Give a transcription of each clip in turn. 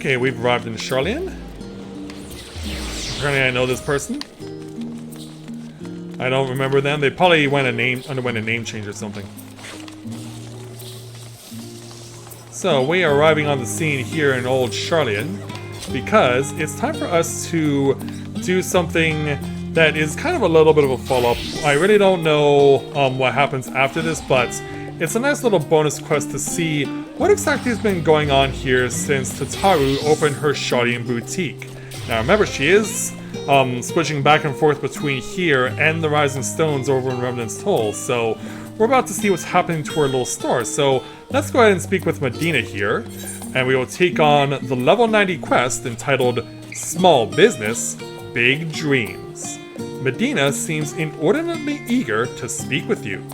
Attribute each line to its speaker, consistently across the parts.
Speaker 1: Okay, we've arrived in Charlian. Apparently I know this person. I don't remember them. They probably underwent a name change or something. So, we are arriving on the scene here in old Charlian because it's time for us to do something that is kind of a little bit of a follow-up. I really don't know what happens after this, but it's a nice little bonus quest to see what exactly has been going on here since Tataru opened her Charlian boutique. Now remember, she is switching back and forth between here and the Rising Stones over in Remnant's Toll, so we're about to see what's happening to her little store. So let's go ahead and speak with Medina here, and we will take on the level 90 quest entitled Small Business, Big Dreams. Medina seems inordinately eager to speak with you.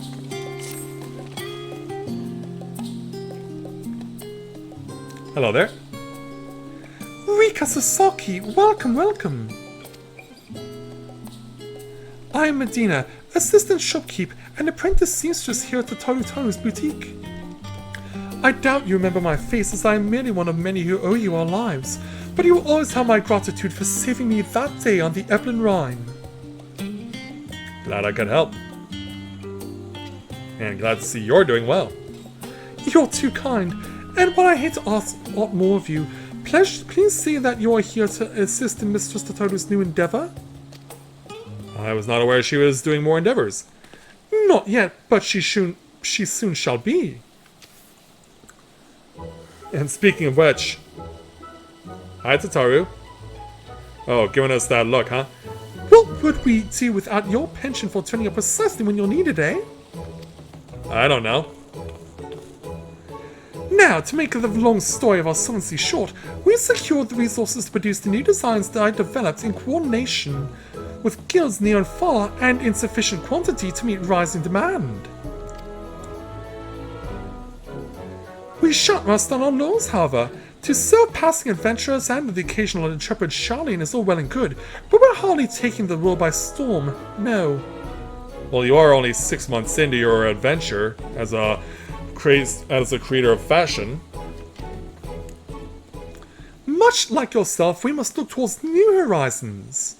Speaker 1: Hello there.
Speaker 2: Rika Sasaki, welcome, welcome. I am Medina, assistant shopkeep and apprentice seamstress here at the Tataru's boutique. I doubt you remember my face, as I am merely one of many who owe you our lives, but you will always have my gratitude for saving me that day on the Evelyn Rhine.
Speaker 1: Glad I could help. And glad to see you're doing well.
Speaker 2: You're too kind, and while I hate to ask a lot more of you, please say that you are here to assist in Mistress Tataru's new endeavor?
Speaker 1: I was not aware she was doing more endeavors.
Speaker 2: Not yet, but she soon shall be.
Speaker 1: And speaking of which... Hi, Tataru. Oh, giving us that look, huh?
Speaker 2: What would we do without your pension for turning up precisely when you're needed, eh?
Speaker 1: I don't know.
Speaker 2: Now, to make the long story of our solvency short, we secured the resources to produce the new designs that I developed in coordination with guilds near and far and in sufficient quantity to meet rising demand. We shan't rest on our laurels, however. To serve passing adventurers and the occasional intrepid Charlian is all well and good, but we're hardly taking the world by storm, no.
Speaker 1: Well, you are only 6 months into your adventure as a creator of fashion.
Speaker 2: Much like yourself, we must look towards new horizons.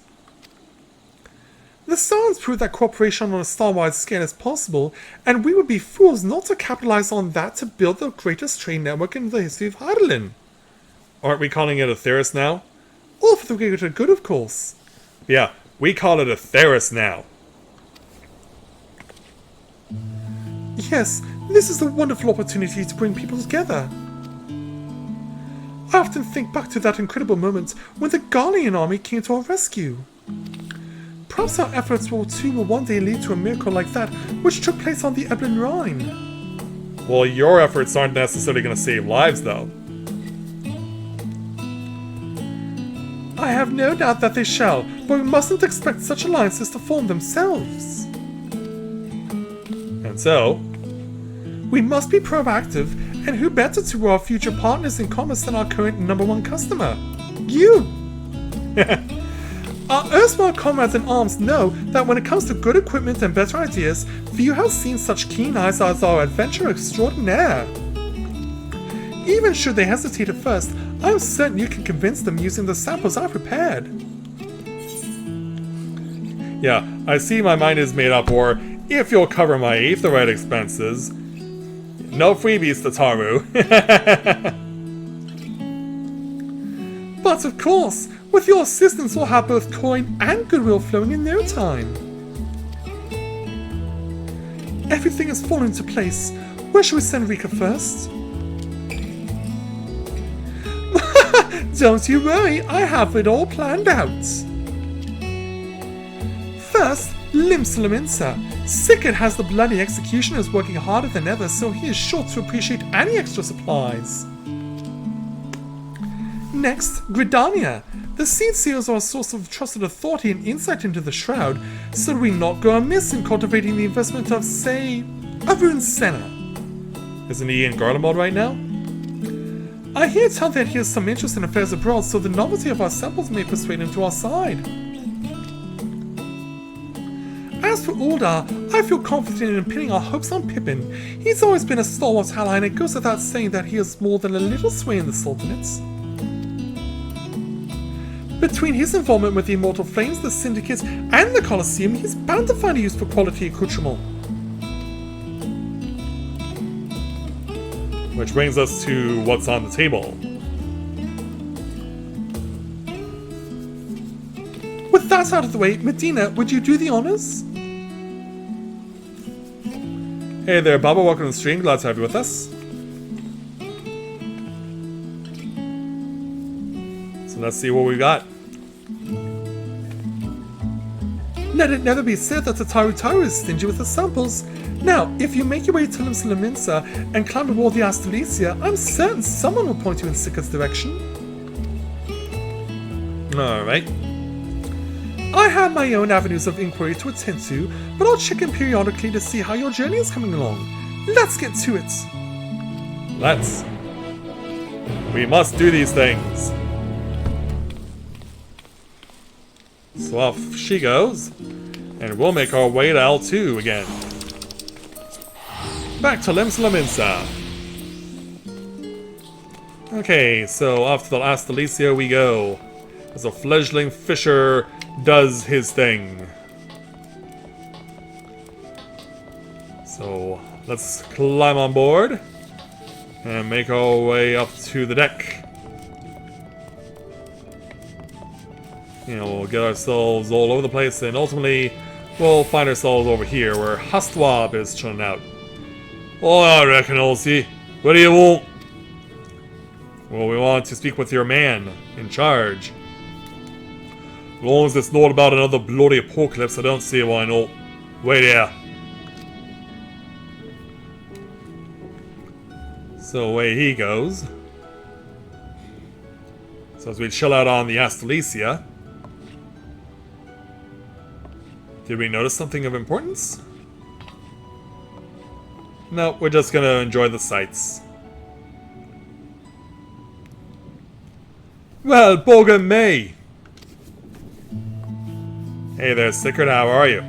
Speaker 2: The signs prove that cooperation on a star-wide scale is possible, and we would be fools not to capitalize on that to build the greatest trade network in the history of Heidelin.
Speaker 1: Aren't we calling it Atheris now?
Speaker 2: All for the greater good, of course.
Speaker 1: Yeah, we call it Atheris now.
Speaker 2: Yes, this is a wonderful opportunity to bring people together. I often think back to that incredible moment when the Garlean army came to our rescue. Perhaps our efforts will one day lead to a miracle like that which took place on the Evelyn Rhine.
Speaker 1: Well, your efforts aren't necessarily going to save lives, though.
Speaker 2: I have no doubt that they shall, but we mustn't expect such alliances to form themselves.
Speaker 1: And so?
Speaker 2: We must be proactive, and who better to our future partners in commerce than our current #1 customer? You! Our erstwhile comrades in arms know that when it comes to good equipment and better ideas, few have seen such keen eyes as our adventurer extraordinaire. Even should they hesitate at first, I am certain you can convince them using the samples I prepared.
Speaker 1: Yeah, I see my mind is made up, or if you'll cover my aetheryte expenses. No freebies, Tataru.
Speaker 2: But of course, with your assistance we'll have both coin and goodwill flowing in no time. Everything has fallen into place. Where shall we send Rika first? Don't you worry, I have it all planned out. First, Limsalaminsa. Sickert has the bloody executioners working harder than ever, so he is sure to appreciate any extra supplies. Next, Gridania. The seed seals are a source of trusted authority and insight into the Shroud, so we not go amiss in cultivating the investment of, say, a Rune Senna.
Speaker 1: Isn't he in Garlemald right now?
Speaker 2: I hear tell that he has some interest in affairs abroad, so the novelty of our samples may persuade him to our side. As for Uldar, I feel confident in pinning our hopes on Pippin. He's always been a stalwart ally, and it goes without saying that he has more than a little sway in the Sultanates. Between his involvement with the Immortal Flames, the Syndicate, and the Colosseum, he's bound to find a use for quality accoutrement.
Speaker 1: Which brings us to what's on the table.
Speaker 2: With that out of the way, Medina, would you do the honors?
Speaker 1: Hey there, Baba. Welcome to the stream. Glad to have you with us. So let's see what we got.
Speaker 2: Let it never be said that Tataru is stingy with the samples. Now, if you make your way to Limsa and climb aboard the Astalesia, I'm certain someone will point you in Sika's direction.
Speaker 1: Alright.
Speaker 2: I have my own avenues of inquiry to attend to, but I'll check in periodically to see how your journey is coming along. Let's get to it.
Speaker 1: Let's. We must do these things. So off she goes, and we'll make our way to L2 again. Back to Limsa. Okay, so off to the Astalesia we go. As a fledgling fisher does his thing. So let's climb on board and make our way up to the deck. You know, we'll get ourselves all over the place, and ultimately we'll find ourselves over here where Hastwab is chilling out. Oh, I reckon, Olsey. What do you want? Well, we want to speak with your man in charge. As long as it's not about another bloody apocalypse, I don't see why not. Wait here. So away he goes. So as we chill out on the Astalesia. Did we notice something of importance? No, we're just gonna enjoy the sights. Well, Bogan May! Hey there, Sickard, how are you?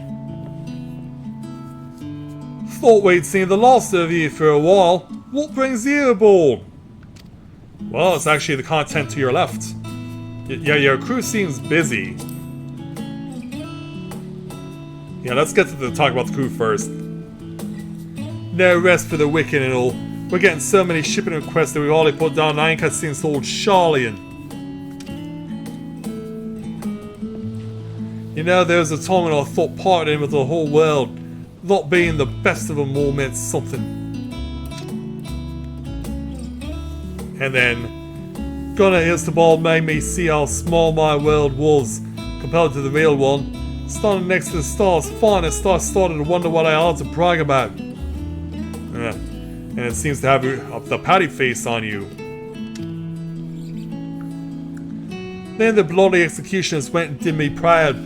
Speaker 1: Thought we'd seen the last of you for a while. What brings you aboard? Well, it's actually the content to your left. Yeah, your crew seems busy. Yeah, let's get to talk about the crew first. No rest for the wicked and all. We're getting so many shipping requests that we've already put down 9 cutscenes to old Charlian. You know, there was a time when I thought partying with the whole world, not being the best of them all, meant something. And then, Gunnar Ilstabald made me see how small my world was compared to the real one. Standing next to the stars finest, I started to wonder what I had to brag about. And it seems to have the patty face on you. Then the bloody executioners went and did me proud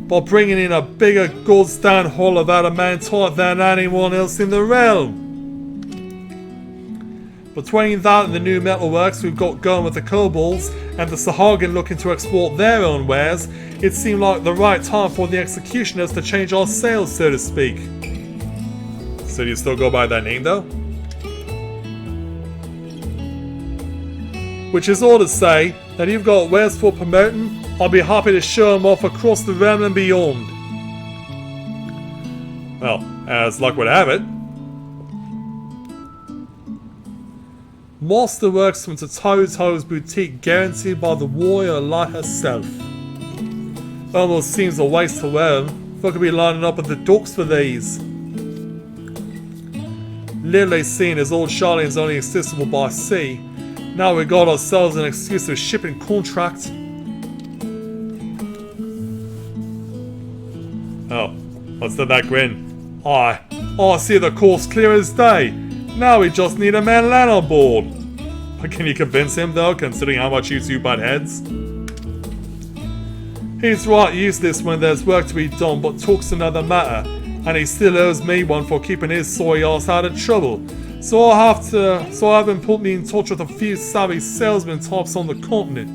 Speaker 1: by bringing in a bigger gold stand hall of adamantite than anyone else in the realm. Between that and the new metalworks we've got going with the kobolds and the Sahagin looking to export their own wares, it seemed like the right time for the executioners to change our sails, so to speak. So do you still go by that name, though? Which is all to say that you've got wares for promoting, I'll be happy to show them off across the realm and beyond. Well, as luck would have it, masterworks from Tataru's boutique guaranteed by the warrior light herself. Almost seems a waste to wear them, if I could be lining up at the docks for these. Literally seen as old Charlian's only accessible by sea, now we got ourselves an exclusive shipping contract. Oh, what's that grin? I see the course clear as day. Now we just need a man land on board. But can you convince him though, considering how much you two butt heads? He's right useless when there's work to be done, but talk's another matter. And he still owes me one for keeping his soy ass out of trouble. So I've been put me in touch with a few savvy salesman types on the continent.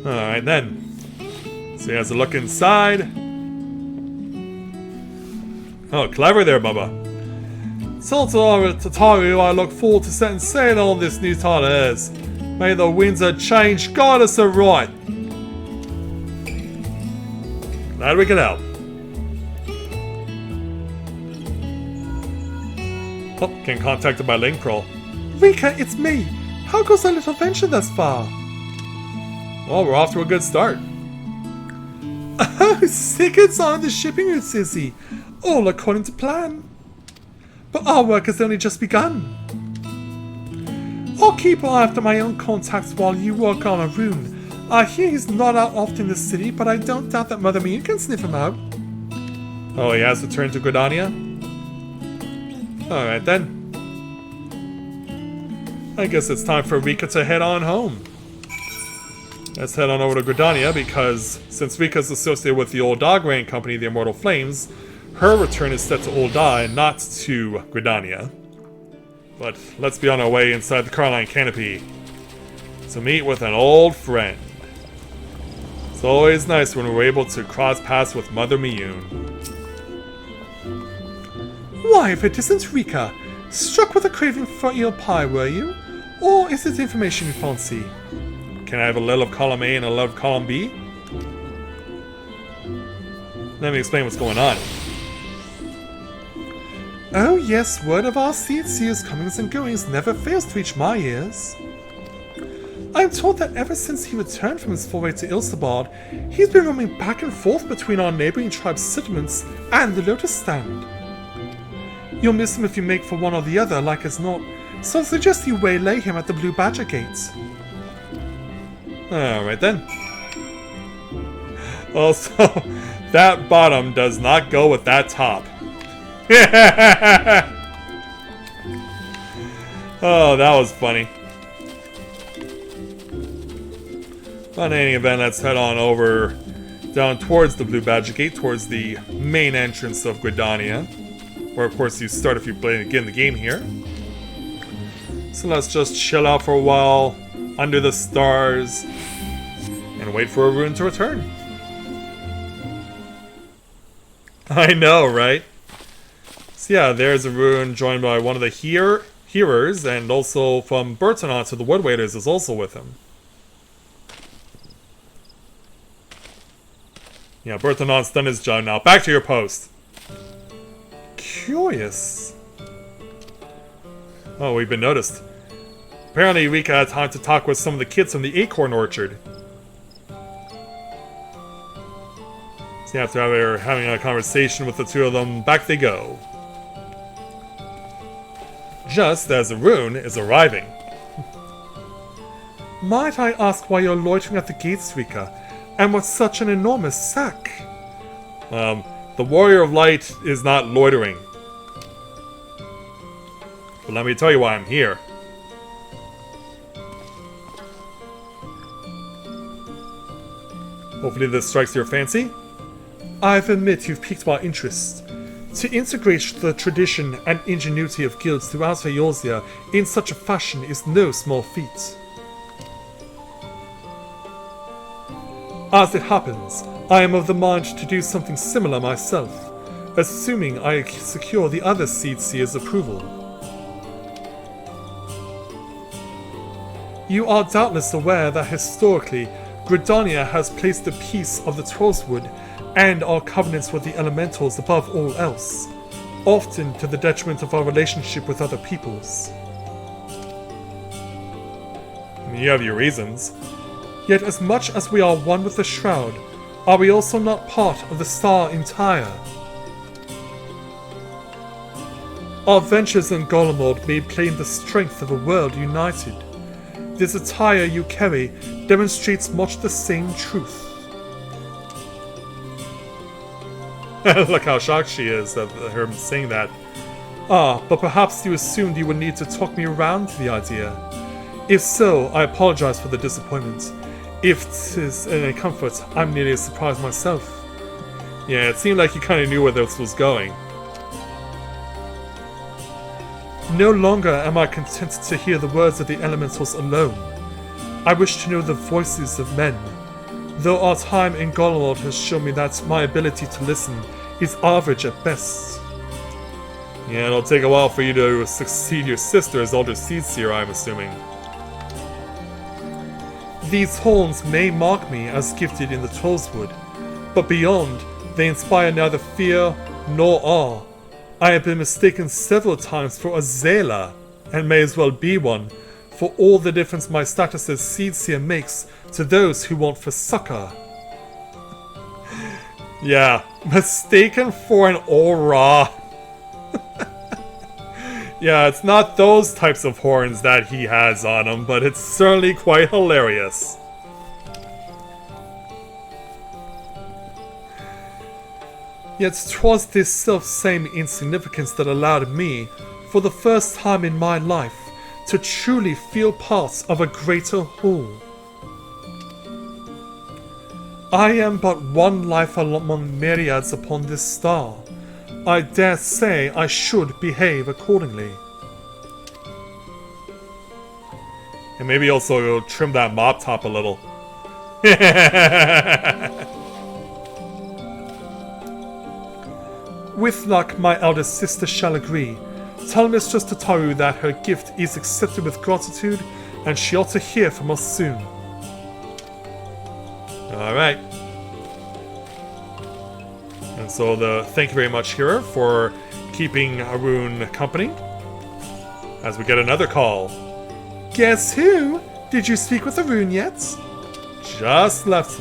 Speaker 1: Alright then. So here's a look inside. Oh, clever there, Bubba. So to Tataru, I look forward to setting sail on this new tide of hers. May the winds of change guide us aright. Glad we can help. Oh, getting contacted by Link Pro.
Speaker 2: Rika, it's me. How goes our little venture thus far?
Speaker 1: Well, we're off to a good start.
Speaker 2: Oh, sick it's on the shipping route, Sissy. All according to plan. But our work has only just begun. I'll keep an eye after my own contacts while you work on Arun. I hear he's not out often in the city, but I don't doubt that Mother Mean can sniff him out.
Speaker 1: Oh, he has returned to Gridania? Alright then. I guess it's time for Rika to head on home. Let's head on over to Gridania because since Rika's associated with the old dog rain company, the Immortal Flames, her return is set to Oldai and not to Gridania. But let's be on our way inside the Carline Canopy to meet with an old friend. It's always nice when we're able to cross paths with Mother Miyun.
Speaker 2: Why, if it isn't Rika, struck with a craving for eel pie, were you? Or is it information you fancy?
Speaker 1: Can I have a little of column A and a little of column B? Let me explain what's going on.
Speaker 2: Oh yes, word of our Seer's comings and goings never fails to reach my ears. I am told that ever since he returned from his foray to Ilsabard, he's been roaming back and forth between our neighboring tribe's settlements and the Lotus Stand. You'll miss him if you make for one or the other, like as not, so I suggest you waylay him at the Blue Badger Gate.
Speaker 1: Alright then. Also, that bottom does not go with that top. Oh, that was funny. But in any event, let's head on over down towards the Blue Badger Gate, towards the main entrance of Gridania, where of course you start if you play again the game here. So let's just chill out for a while under the stars and wait for Arun to return. I know, right? So yeah, there's Arun joined by one of the hearers, and also from Bertonon to the Wood Waiters is also with him. Yeah, Bertonon's done his job now. Back to your post.
Speaker 2: Curious.
Speaker 1: Oh, we've been noticed. Apparently Rika had time to talk with some of the kids from the Acorn Orchard. So after having a conversation with the two of them, back they go. Just as Arun is arriving.
Speaker 2: Might I ask why you're loitering at the gates, Rika? And with such an enormous sack?
Speaker 1: The Warrior of Light is not loitering. But let me tell you why I'm here. Hopefully this strikes your fancy.
Speaker 2: I admit you've piqued my interest. To integrate the tradition and ingenuity of guilds throughout Eorzea in such a fashion is no small feat. As it happens, I am of the mind to do something similar myself, assuming I secure the other Seed Seer's approval. You are doubtless aware that historically, Gridania has placed the peace of the Trollswood and our covenants with the elementals above all else, often to the detriment of our relationship with other peoples.
Speaker 1: You have your reasons.
Speaker 2: Yet as much as we are one with the Shroud, are we also not part of the Star Entire? Our ventures in Golemord made plain the strength of a world united. This attire you carry demonstrates much the same truth.
Speaker 1: Look how shocked she is at her saying that.
Speaker 2: Ah, but perhaps you assumed you would need to talk me around to the idea. If so, I apologize for the disappointment. If 'tis any comfort, I'm nearly as surprised myself.
Speaker 1: Yeah, it seemed like you kind of knew where this was going.
Speaker 2: No longer am I content to hear the words of the elementals alone. I wish to know the voices of men. Though our time in Golemord has shown me that my ability to listen is average at best.
Speaker 1: Yeah, it'll take a while for you to succeed your sister as Elder Seedseer, I'm assuming.
Speaker 2: These horns may mark me as gifted in the Trollswood, but beyond, they inspire neither fear nor awe. I have been mistaken several times for a Zela, and may as well be one, for all the difference my status as Seedseer makes to those who want for succor.
Speaker 1: Yeah, mistaken for an aura. Yeah, it's not those types of horns that he has on him, but it's certainly quite hilarious.
Speaker 2: Yet 'twas this self-same insignificance that allowed me, for the first time in my life, to truly feel part of a greater whole. I am but one life among myriads upon this star. I dare say I should behave accordingly.
Speaker 1: And maybe also trim that mop top a little.
Speaker 2: With luck, my eldest sister shall agree. Tell Mistress Tataru that her gift is accepted with gratitude, and she ought to hear from us soon.
Speaker 1: Alright. And so thank you very much, Hira, for keeping Arun company. As we get another call.
Speaker 2: Guess who? Did you speak with Arun yet?
Speaker 1: Just left.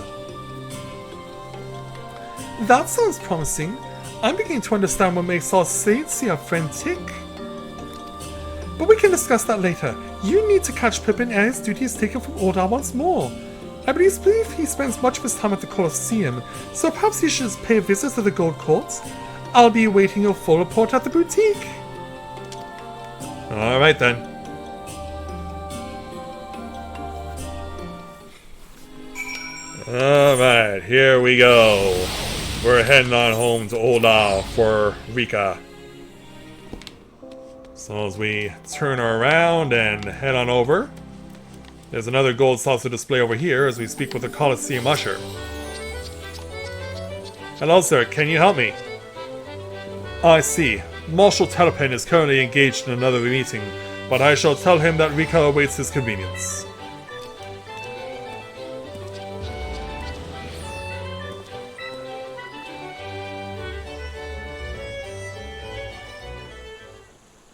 Speaker 2: That sounds promising. I'm beginning to understand what makes our Seedseer friend tick. But we can discuss that later. You need to catch Pippin ere his duty is taken from Order once more. I believe he spends much of his time at the Colosseum, so perhaps he should pay a visit to the Gold Court. I'll be awaiting your full report at the boutique.
Speaker 1: Alright then. Alright, here we go. We're heading on home to Oda for Rika. So as we turn her around and head on over, there's another gold saucer display over here as we speak with the Colosseum usher. Hello sir, can you help me? I see. Marshal Terrapin is currently engaged in another meeting, but I shall tell him that Rika awaits his convenience.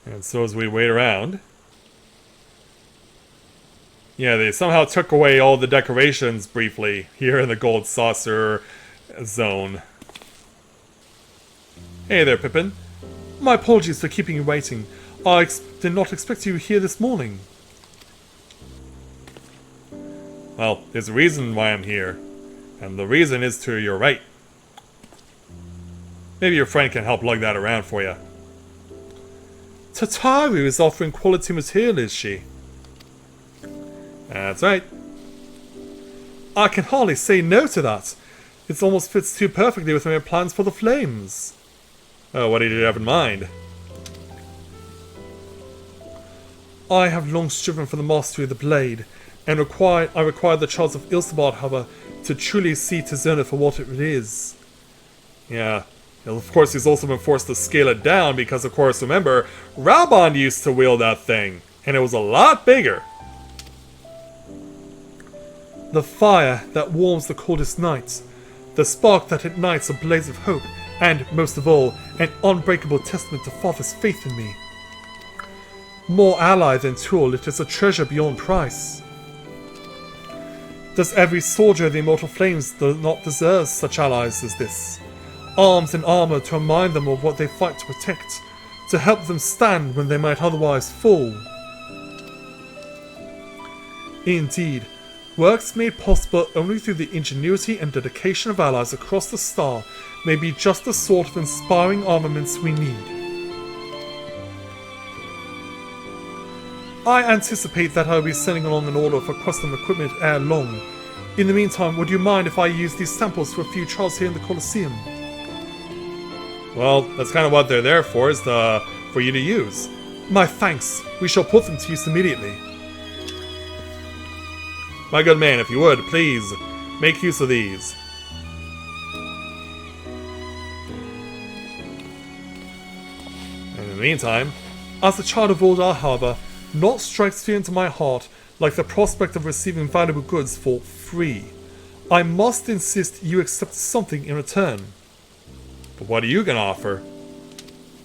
Speaker 1: And so as we wait around... Yeah, they somehow took away all the decorations briefly here in the gold saucer zone. Hey there, Pippin.
Speaker 2: My apologies for keeping you waiting. I did not expect you here this morning.
Speaker 1: Well, there's a reason why I'm here. And the reason is to your right. Maybe your friend can help lug that around for you.
Speaker 2: Tataru is offering quality material, is she?
Speaker 1: That's right.
Speaker 2: I can hardly say no to that. It almost fits too perfectly with my plans for the flames.
Speaker 1: Oh, what did you have in mind?
Speaker 2: I have long striven for the mastery of the blade, and I require the Charles of Ilsabard, however, to truly see Tizona for what it is.
Speaker 1: Yeah. Well, of course, he's also been forced to scale it down because, of course, remember, Raubon used to wield that thing, and it was a lot bigger.
Speaker 2: The fire that warms the coldest nights, the spark that ignites a blaze of hope, and, most of all, an unbreakable testament to Father's faith in me. More ally than tool, it is a treasure beyond price. Does every soldier of the Immortal Flames not deserve such allies as this? Arms and armor to remind them of what they fight to protect, to help them stand when they might otherwise fall. Indeed, works made possible only through the ingenuity and dedication of allies across the star may be just the sort of inspiring armaments we need. I anticipate that I will be sending along an order for custom equipment ere long. In the meantime, would you mind if I use these samples for a few trials here in the Colosseum?
Speaker 1: Well, that's kind of what they're there for, is for you to use.
Speaker 2: My thanks. We shall put them to use immediately.
Speaker 1: My good man, if you would, please, make use of these. In the meantime,
Speaker 2: As a child of Oldar, however, naught strikes fear into my heart like the prospect of receiving valuable goods for free. I must insist you accept something in return.
Speaker 1: but what are you gonna offer?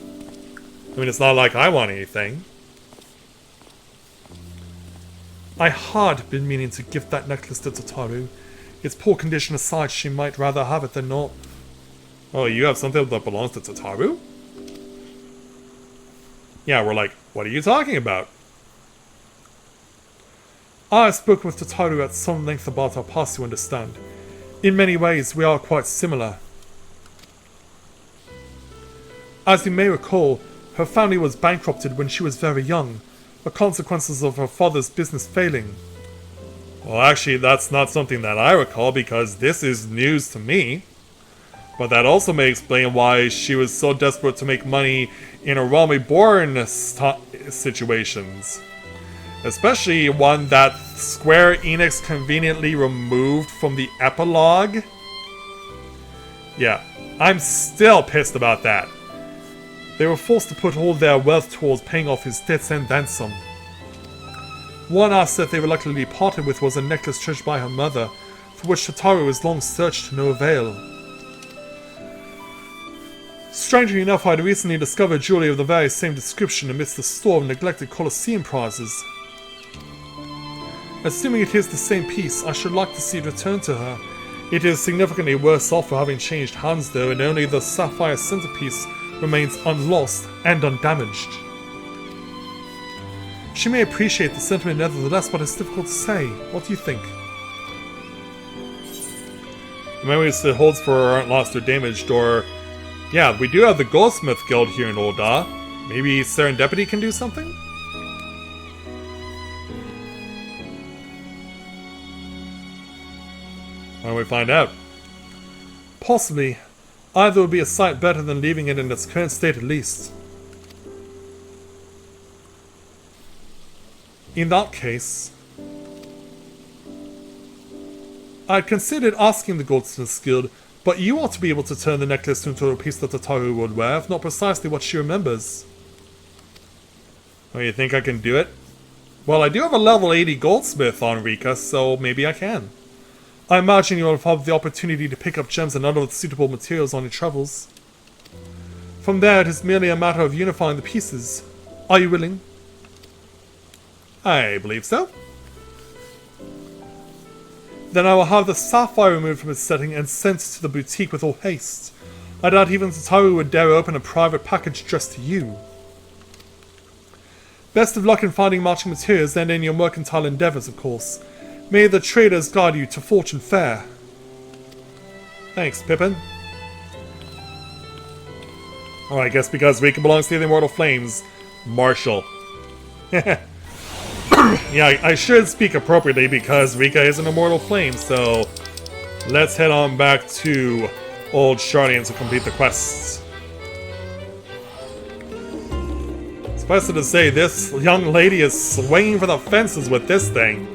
Speaker 1: I mean, it's not like I want anything.
Speaker 2: I had been meaning to gift that necklace to Tataru. Its poor condition aside, she might rather have it than not.
Speaker 1: Oh, you have something that belongs to Tataru? Yeah, we're like, what are you talking about?
Speaker 2: I have spoken with Tataru at some length about our past, you understand. In many ways, we are quite similar. As you may recall, her family was bankrupted when she was very young, the consequences of her father's business failing.
Speaker 1: Well, actually, that's not something that I recall because this is news to me. But that also may explain why she was so desperate to make money in a realm reborn situations. Especially one that Square Enix conveniently removed from the epilogue. Yeah, I'm still pissed about that.
Speaker 2: They were forced to put all their wealth towards paying off his debts and then some. One asset they reluctantly parted with was a necklace treasured by her mother, for which Tataru has long searched to no avail. Strangely enough, I had recently discovered jewelry of the very same description amidst the store of neglected Colosseum prizes. Assuming it is the same piece, I should like to see it returned to her. It is significantly worse off for having changed hands though, and only the sapphire centerpiece remains unlost and undamaged. She may appreciate the sentiment nevertheless, but it's difficult to say. What do you think?
Speaker 1: The memories it holds for her aren't lost or damaged, or... Yeah, we do have the Goldsmith Guild here in Ul'dah. Maybe Serendipity can do something? Why don't we find out?
Speaker 2: Possibly. Either would be a sight better than leaving it in its current state at least. In that case, I'd considered asking the Goldsmith's Guild, but you ought to be able to turn the necklace into a piece that Tataru would wear, if not precisely what she remembers.
Speaker 1: Oh, you think I can do it? Well, I do have a level 80 goldsmith on Rika, so maybe I can.
Speaker 2: I imagine you'll have the opportunity to pick up gems and other suitable materials on your travels. From there, it is merely a matter of unifying the pieces. Are you willing?
Speaker 1: I believe so.
Speaker 2: Then I will have the sapphire removed from its setting and sent to the boutique with all haste. I doubt even Tataru would dare open a private package addressed to you. Best of luck in finding matching materials and in your mercantile endeavors, of course. May the traders guide you to fortune fair.
Speaker 1: Thanks, Pippin. Oh, I guess because Rika belongs to the Immortal Flames, Marshall. Yeah, I should speak appropriately because Rika is an Immortal Flame, so let's head on back to Old Shardian to complete the quests. Suffice it to say, this young lady is swinging for the fences with this thing.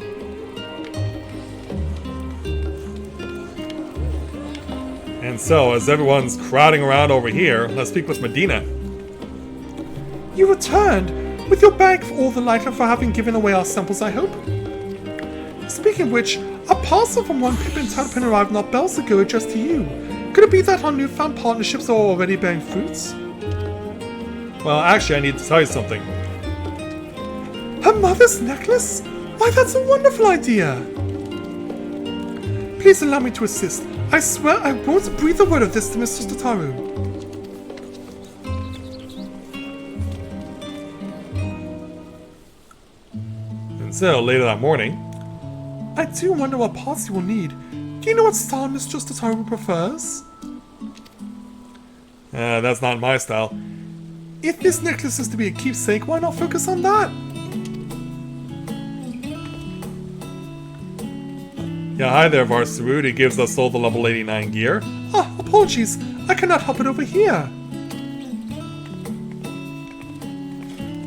Speaker 1: And so, as everyone's crowding around over here, let's speak with Medina.
Speaker 2: You returned! With your bag all the lighter for having given away our samples, I hope? Speaking of which, a parcel from one Pippin Terrapin arrived not bells ago addressed to you. Could it be that our newfound partnerships are already bearing fruits?
Speaker 1: Well, actually, I need to tell you something.
Speaker 2: Her mother's necklace? Why, that's a wonderful idea! Please allow me to assist. I swear I won't breathe a word of this to Mr. Tataru.
Speaker 1: So, later that morning...
Speaker 2: I do wonder what parts you will need. Do you know what style Mistress Tataru prefers?
Speaker 1: That's not my style.
Speaker 2: If this necklace is to be a keepsake, why not focus on that?
Speaker 1: Yeah, hi there, Varsarude. He gives us all the level 89 gear.
Speaker 2: Ah, apologies. I cannot help it over here.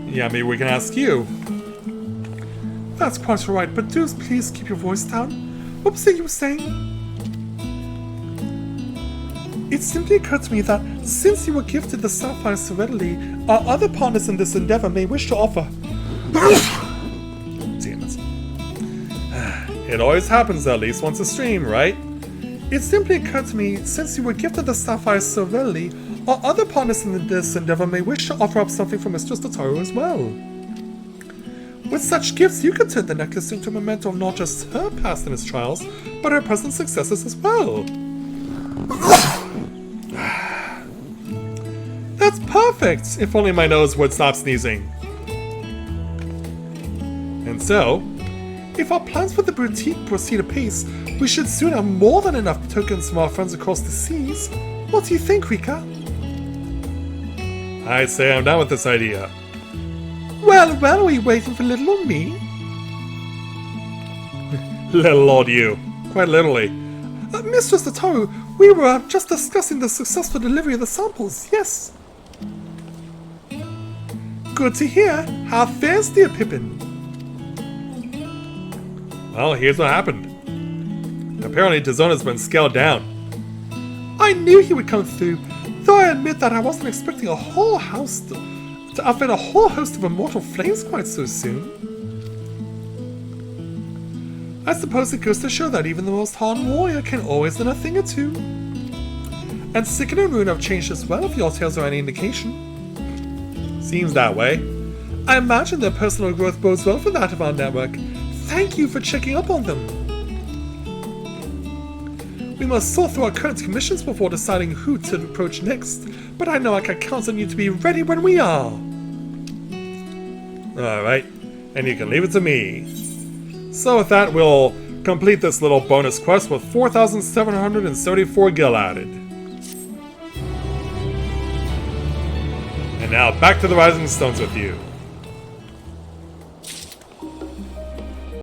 Speaker 1: Yeah, maybe we can ask you.
Speaker 2: That's quite alright, but do please keep your voice down. What was it you were saying? It simply occurred to me that since you were gifted the sapphire so readily, our other partners in this endeavor may wish to offer.
Speaker 1: Damn it. It always happens at least once a stream, right?
Speaker 2: It simply occurred to me, since you were gifted the sapphire so readily, our other partners in this endeavor may wish to offer up something for Mistress Tataru as well. With such gifts, you could turn the necklace into a memento of not just her past and its trials, but her present successes as well.
Speaker 1: That's perfect! If only my nose would stop sneezing. And so,
Speaker 2: if our plans for the boutique proceed apace, we should soon have more than enough tokens from our friends across the seas. What do you think, Rika?
Speaker 1: I'd say I'm down with this idea.
Speaker 2: Well, are we waiting for little old me?
Speaker 1: Little old you. Quite literally.
Speaker 2: Mistress Tataru, we were just discussing the successful delivery of the samples, yes? Good to hear. How fares dear Pippin?
Speaker 1: Well, here's what happened. Apparently, Tizona's been scaled down.
Speaker 2: I knew he would come through, though I admit that I wasn't expecting a whole house to outfit a whole host of immortal flames quite so soon. I suppose it goes to show that even the most hardened warrior can always learn a thing or two. And Sicken and Rune have changed as well, if your tales are any indication.
Speaker 1: Seems that way.
Speaker 2: I imagine their personal growth bodes well for that of our network. Thank you for checking up on them. We must sort through our current commissions before deciding who to approach next, but I know I can count on you to be ready when we are.
Speaker 1: Alright, and you can leave it to me. So with that, we'll complete this little bonus quest with 4,774 gil added. And now back to the Rising Stones with you.